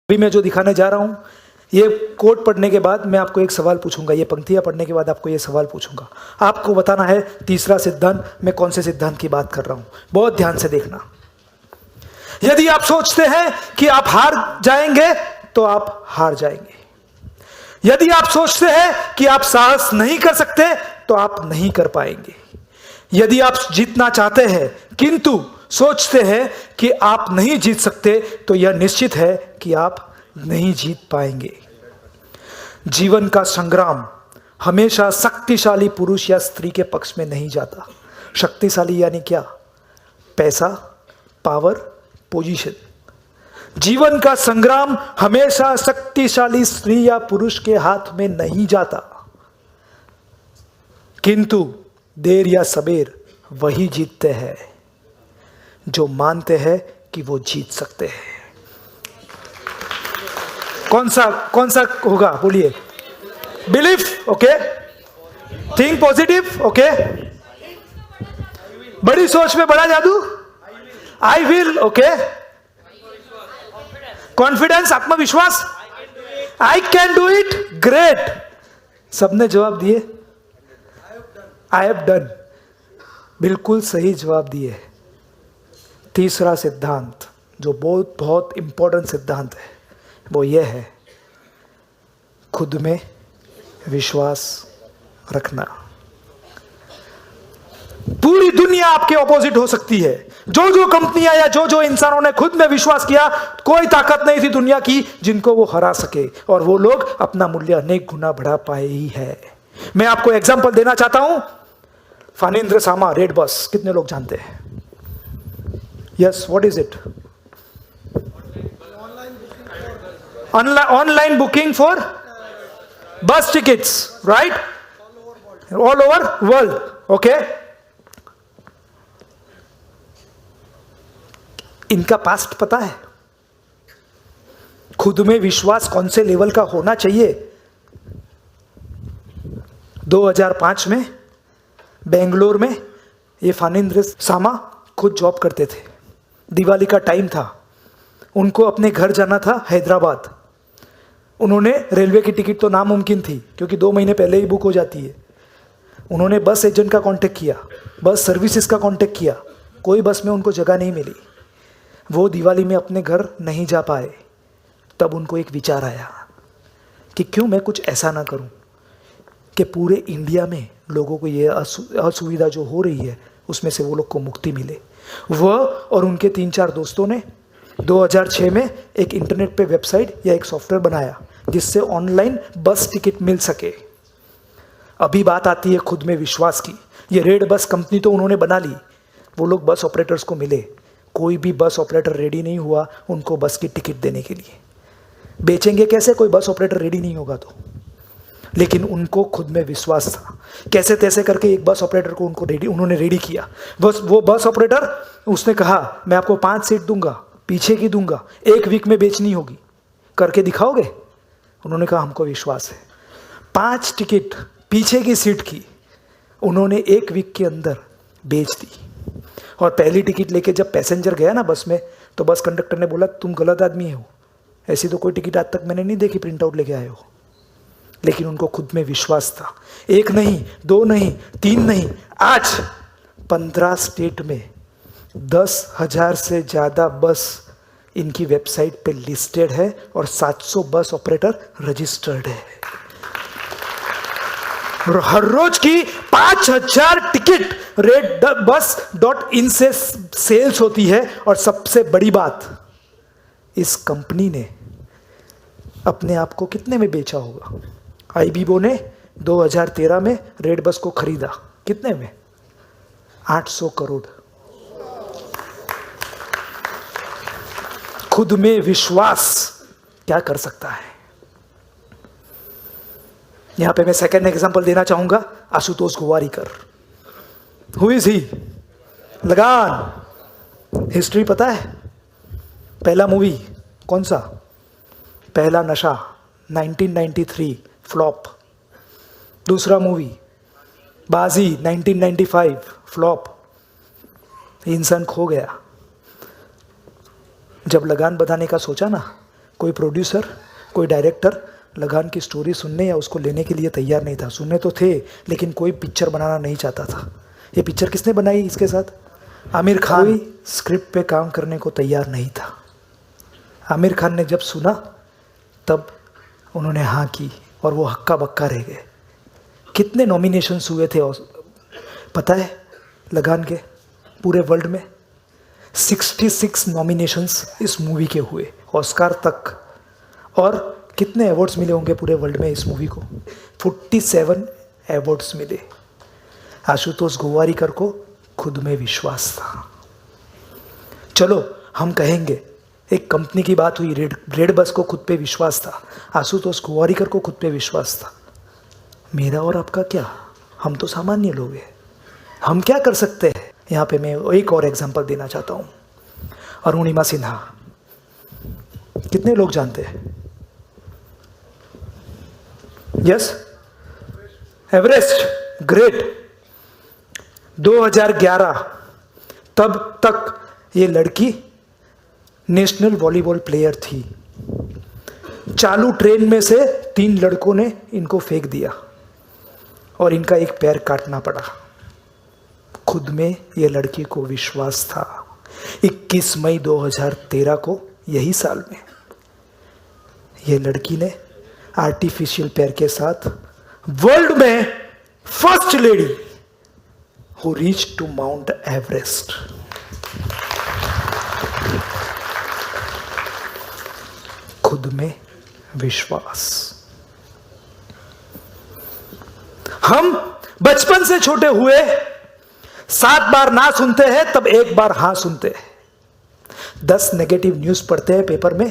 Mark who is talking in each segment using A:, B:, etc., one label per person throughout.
A: अभी मैं जो दिखाने जा रहा हूँ, ये कोट पढ़ने के बाद मैं आपको एक सवाल पूछूंगा, ये पंक्तियाँ पढ़ने के बाद आपको ये सवाल पूछूंगा। आपको बताना है तीसरा सिद्धांत, मैं कौन से सिद्धांत की बात कर रहा हूँ। बहुत ध्यान से देखना। यदि आप सोचते हैं कि आप हार जाएंगे तो आप हार जाएंगे। यदि आप सोचते हैं कि आप साहस नहीं कर सकते तो आप नहीं कर पाएंगे। यदि आप जीतना चाहते हैं किंतु सोचते हैं कि आप नहीं जीत सकते तो यह निश्चित है कि आप नहीं जीत पाएंगे। जीवन का संग्राम हमेशा शक्तिशाली पुरुष या स्त्री के पक्ष में नहीं जाता। शक्तिशाली यानी क्या? पैसा, पावर, पोजीशन। जीवन का संग्राम हमेशा शक्तिशाली स्त्री या पुरुष के हाथ में नहीं जाता, किंतु देर या सबेर वही जीतते हैं जो मानते हैं कि वो जीत सकते हैं। कौन सा होगा? बोलिए। Belief, okay. Think positive, okay. बड़ी सोच में बड़ा जादू, आई विल, ओके। कॉन्फिडेंस, आत्मविश्वास, I can do it, great. सबने जवाब दिए आई हैव डन, बिल्कुल सही जवाब दिए। तीसरा सिद्धांत जो बहुत इंपॉर्टेंट सिद्धांत है वो ये है, खुद में विश्वास रखना। पूरी दुनिया आपके ऑपोजिट हो सकती है। जो कंपनियां या जो इंसानों ने खुद में विश्वास किया, कोई ताकत नहीं थी दुनिया की जिनको वो हरा सके, और वो लोग अपना मूल्य अनेक गुना बढ़ा पाए ही है। मैं आपको एग्जांपल देना चाहता हूं। फानिंद्र सामा, रेड बस, कितने लोग जानते हैं? Yes, what is it? Online booking for bus tickets, right? All over world, okay. इनका पास्ट पता है? खुद में विश्वास कौन से लेवल का होना चाहिए? 2005 में बेंगलोर में ये फानिंद्र सामा खुद जॉब करते थे। दिवाली का टाइम था, उनको अपने घर जाना था हैदराबाद। उन्होंने रेलवे की टिकट तो नामुमकिन थी क्योंकि 2 महीने पहले ही बुक हो जाती है। उन्होंने बस एजेंट का कांटेक्ट किया, बस सर्विसेज का कांटेक्ट किया, कोई बस में उनको जगह नहीं मिली। वो दिवाली में अपने घर नहीं जा पाए। तब उनको एक विचार आया कि क्यों मैं कुछ ऐसा ना करूं कि पूरे इंडिया में लोगों को ये असुविधा जो हो रही है उसमें से वो लोग को मुक्ति मिले। वह और उनके 3-4 दोस्तों ने 2006 में एक इंटरनेट पे वेबसाइट या एक सॉफ्टवेयर बनाया जिससे ऑनलाइन बस टिकट मिल सके। अभी बात आती है खुद में विश्वास की। ये रेड बस कंपनी तो उन्होंने बना ली, वो लोग बस ऑपरेटर्स को मिले, कोई भी बस ऑपरेटर रेडी नहीं हुआ उनको बस की टिकट देने के लिए। बेचेंगे कैसे? कोई बस ऑपरेटर रेडी नहीं होगा तो। लेकिन उनको खुद में विश्वास था। कैसे तैसे करके एक बस ऑपरेटर को उन्होंने रेडी किया। वो बस ऑपरेटर, उसने कहा मैं आपको 5 सीट दूंगा, पीछे की दूंगा, 1 वीक में बेचनी होगी, करके दिखाओगे? उन्होंने कहा हमको विश्वास है। 5 टिकट पीछे की सीट की उन्होंने 1 वीक के अंदर बेच दी। और पहली टिकट लेके जब पैसेंजर गया ना बस में, तो बस कंडक्टर ने बोला तुम गलत आदमी हो, ऐसी तो कोई टिकट आज तक मैंने नहीं देखी, प्रिंट आउट लेके आए हो। लेकिन उनको खुद में विश्वास था। 1 नहीं, 2 नहीं, 3 नहीं, आज 15 स्टेट में 10,000 से ज़्यादा बस इनकी वेबसाइट पे लिस्टेड है और 700 बस ऑपरेटर रजिस्टर्ड है। और हर रोज की 5,000 टिकट redbus.in से सेल्स होती है। और सबसे बड़ी बात, इस कंपनी ने अपने आप को कितने में बेचा होगा? आईबीबो ने 2013 में रेड बस को खरीदा, कितने में? 800 करोड़। खुद में विश्वास क्या कर सकता है? यहां पे मैं सेकंड एग्जांपल देना चाहूंगा, Ashutosh Gowariker. Who is he? लगान। हिस्ट्री पता है? पहला मूवी कौन सा? पहला नशा, 1993, फ्लॉप। दूसरा मूवी बाजी, 1995, फ्लॉप। इंसान खो गया। जब लगान बताने का सोचा ना कोई प्रोड्यूसर, कोई डायरेक्टर लगान की स्टोरी सुनने या उसको लेने के लिए तैयार नहीं था। सुनने तो थे लेकिन कोई पिक्चर बनाना नहीं चाहता था। ये पिक्चर किसने बनाई इसके साथ? आमिर खान। कोई स्क्रिप्ट पे काम करने को तैयार नहीं था। आमिर खान ने जब सुना तब उन्होंने हाँ की और वो हक्का बक्का रह गए। कितने नॉमिनेशंस हुए थे पता है लगान के पूरे वर्ल्ड में? 66 नॉमिनेशंस इस मूवी के हुए, ऑस्कार तक। और कितने अवार्ड्स मिले होंगे पूरे वर्ल्ड में इस मूवी को? 47 अवार्ड्स मिले। आशुतोष गोवारिकर को खुद में विश्वास था। चलो हम कहेंगे एक कंपनी की बात हुई, रेड बस को खुद पे विश्वास था, आशुतोष गोवारिकर को खुद पे विश्वास था। मेरा और आपका क्या? हम तो सामान्य लोग हैं, हम क्या कर सकते हैं? यहाँ पे मैं एक और एग्जांपल देना चाहता हूँ। अरुणिमा सिन्हा कितने लोग जानते हैं? Yes, Everest, great. 2011 तब तक ये लड़की नेशनल वॉलीबॉल प्लेयर थी। चालू ट्रेन में से 3 लड़कों ने इनको फेंक दिया और इनका एक पैर काटना पड़ा। खुद में ये लड़की को विश्वास था। 21 मई 2013 को, यही साल में, ये लड़की ने आर्टिफिशियल पैर के साथ वर्ल्ड में first lady who reach to Mount Everest. खुद में विश्वास। हम बचपन से छोटे हुए 7 बार ना सुनते हैं तब 1 बार हाँ सुनते हैं। 10 नेगेटिव न्यूज पढ़ते हैं पेपर में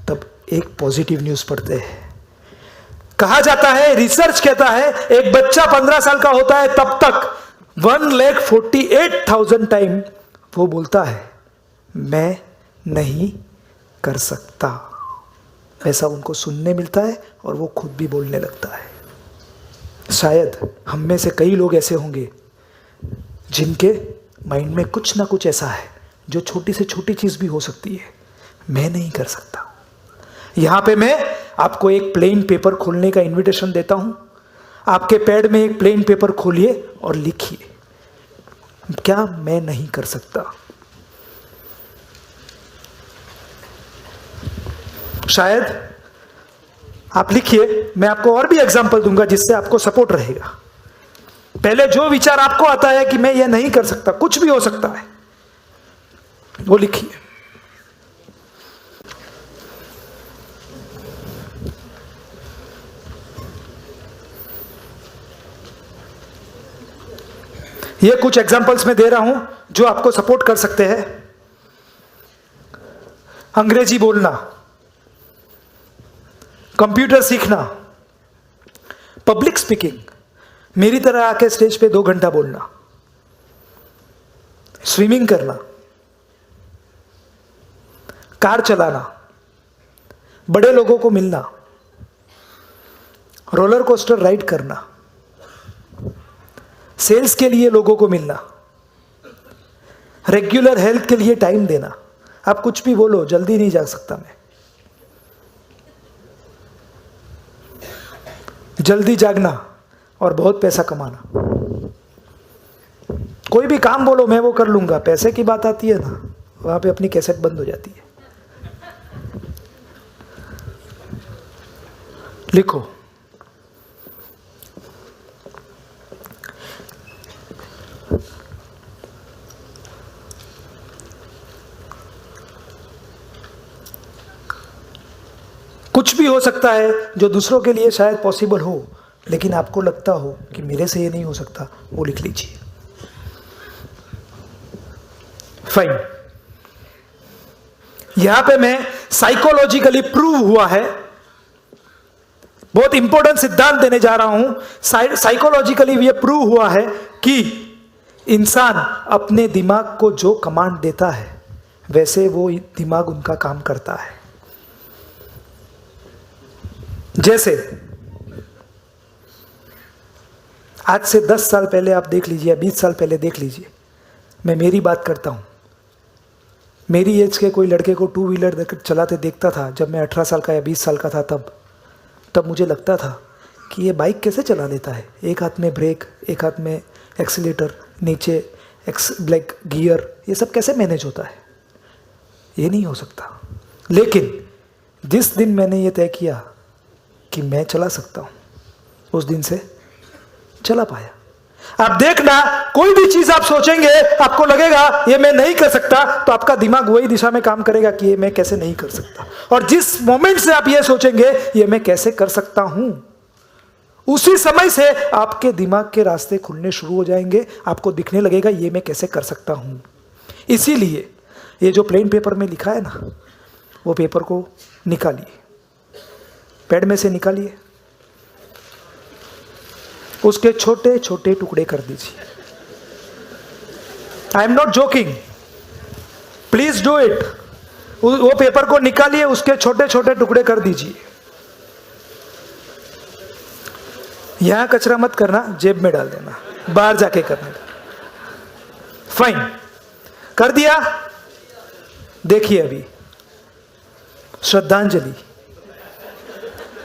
A: तब 1 पॉजिटिव न्यूज पढ़ते हैं। कहा जाता है, रिसर्च कहता है, एक बच्चा 15 साल का होता है तब तक 1,48,000 टाइम वो बोलता है मैं नहीं कर सकता। ऐसा उनको सुनने मिलता है और वो खुद भी बोलने लगता है। शायद हम में से कई लोग ऐसे होंगे जिनके माइंड में कुछ ना कुछ ऐसा है जो छोटी से छोटी चीज भी हो सकती है, मैं नहीं कर सकता। यहां पे मैं आपको एक प्लेन पेपर खोलने का इनविटेशन देता हूं। आपके पैड में एक प्लेन पेपर खोलिए और लिखिए, क्या मैं नहीं कर सकता। शायद आप लिखिए, मैं आपको और भी एग्जांपल दूंगा जिससे आपको सपोर्ट रहेगा। पहले जो विचार आपको आता है कि मैं ये नहीं कर सकता, कुछ भी हो सकता है, वो लिखिए। ये कुछ एग्जांपल्स मैं दे रहा हूं जो आपको सपोर्ट कर सकते हैं। अंग्रेजी बोलना, कंप्यूटर सीखना, पब्लिक स्पीकिंग, मेरी तरह आके स्टेज पे 2 घंटा बोलना, स्विमिंग करना, कार चलाना, बड़े लोगों को मिलना, रोलर कोस्टर राइड करना, सेल्स के लिए लोगों को मिलना, रेगुलर हेल्थ के लिए टाइम देना। आप कुछ भी बोलो, जल्दी नहीं जा सकता मैं। जल्दी जागना और बहुत पैसा कमाना। कोई भी काम बोलो, मैं वो कर लूंगा, पैसे की बात आती है ना, वहां पे अपनी कैसेट बंद हो जाती है। लिखो, कुछ भी हो सकता है जो दूसरों के लिए शायद पॉसिबल हो, लेकिन आपको लगता हो कि मेरे से ये नहीं हो सकता, वो लिख लीजिए। फाइन। यहां पे मैं साइकोलॉजिकली प्रूव हुआ है, बहुत इंपॉर्टेंट सिद्धांत देने जा रहा हूं। साइकोलॉजिकली ये प्रूव हुआ है कि इंसान अपने दिमाग को जो कमांड देता है वैसे वो दिमाग उनका काम करता है। जैसे आज से 10 साल पहले आप देख लीजिए, 20 साल पहले देख लीजिए, मैं मेरी बात करता हूं, मेरी एज के कोई लड़के को 2 व्हीलर चलाते देखता था जब मैं 18 साल का या 20 साल का था, तब मुझे लगता था कि ये बाइक कैसे चला लेता है, एक हाथ में ब्रेक, एक हाथ में एक्सीलेटर, नीचे ब्लैक गियर, ये सब कैसे मैनेज होता है, ये नहीं हो सकता। लेकिन जिस दिन मैंने ये तय किया कि मैं चला सकता हूँ, उस दिन से चला पाया। आप देखना, कोई भी चीज आप सोचेंगे, आपको लगेगा ये मैं नहीं कर सकता, तो आपका दिमाग वही दिशा में काम करेगा कि ये मैं कैसे नहीं कर सकता। और जिस मोमेंट से आप ये सोचेंगे ये मैं कैसे कर सकता हूं, उसी समय से आपके दिमाग के रास्ते खुलने शुरू हो जाएंगे, आपको दिखने लगेगा ये मैं कैसे कर सकता हूं। इसीलिए ये जो प्लेन पेपर में लिखा है ना, वो पेपर को निकालिए, पैड में से निकालिए, उसके छोटे छोटे टुकड़े कर दीजिए। I am not joking, please do it. वो पेपर को निकालिए, उसके छोटे छोटे टुकड़े कर दीजिए। यहां कचरा मत करना, जेब में डाल देना, बाहर जाके करने का। फाइन, कर दिया। देखिए अभी श्रद्धांजलि,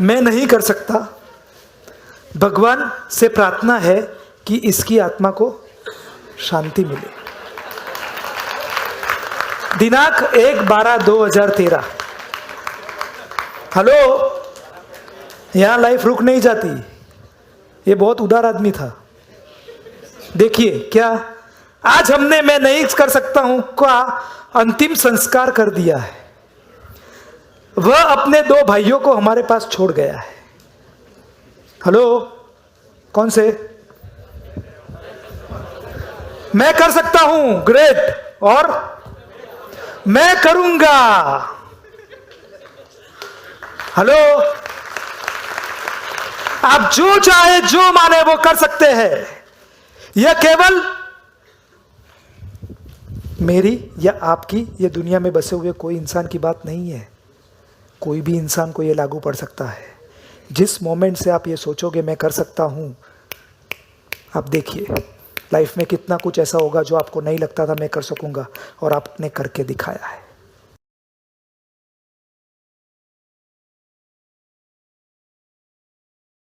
A: मैं नहीं कर सकता, भगवान से प्रार्थना है कि इसकी आत्मा को शांति मिले। दिनांक 1/12/2013। हेलो, यहां लाइफ रुक नहीं जाती। ये बहुत उदार आदमी था। देखिए क्या आज हमने मैं नहीं कर सकता हूं का अंतिम संस्कार कर दिया है। वह अपने 2 भाइयों को हमारे पास छोड़ गया है। हेलो, कौन से? मैं कर सकता हूं, ग्रेट, और मैं करूंगा। हेलो, आप जो चाहे जो माने वो कर सकते हैं। यह केवल मेरी या आपकी, ये दुनिया में बसे हुए कोई इंसान की बात नहीं है। कोई भी इंसान को यह लागू पड़ सकता है। जिस मोमेंट से आप ये सोचोगे मैं कर सकता हूं, आप देखिए लाइफ में कितना कुछ ऐसा होगा जो आपको नहीं लगता था मैं कर सकूंगा, और आपने करके दिखाया है।